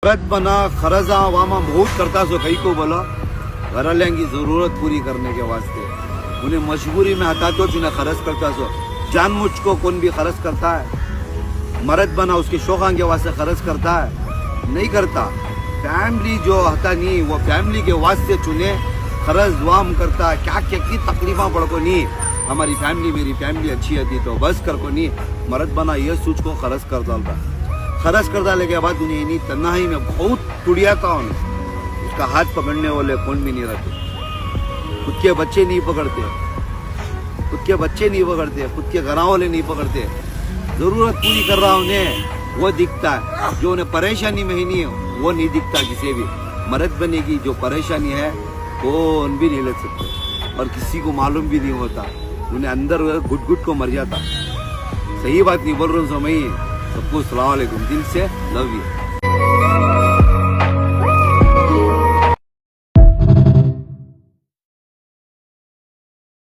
मरद बना खरजा वामा बहुत करता सो कहीं को बोला घर की जरूरत पूरी करने के वास्ते उन्हें मजबूरी में हटा तो चुना खर्च करता सो जानबूझ को कौन भी खर्च करता है। मरद बना उसके शौक़ के वास्ते खर्च करता है नहीं करता। फैमिली जो हता नहीं वो फैमिली के वास्ते चुने खर्च वाम करता है। क्या क्या की तकलीफा पड़ को नहीं हमारी फैमिली मेरी फैमिली अच्छी थी तो बस कर को नहीं मरद बना ये सोच को खर्च कर डालता। खर्च कर डालने के बाद उन्हें इन्हीं तन्हाई में बहुत टुड़िया था उन्हें उसका हाथ पकड़ने वाले कौन भी नहीं रहते। खुद के बच्चे नहीं पकड़ते खुद के बच्चे नहीं पकड़ते खुद के घर वाले नहीं पकड़ते। जरूरत पूरी कर रहा उन्हें वो दिखता है जो उन्हें परेशानी में ही नहीं है वो नहीं दिखता किसी भी। मर्द बने की जो परेशानी है कौन भी नहीं ले सकते और किसी को मालूम भी नहीं होता। उन्हें अंदर घुट घुट को मर जाता। सही बात नहीं बोल रहा हूँ मैं सबको सलाम अलैकुम दिल से लव यू।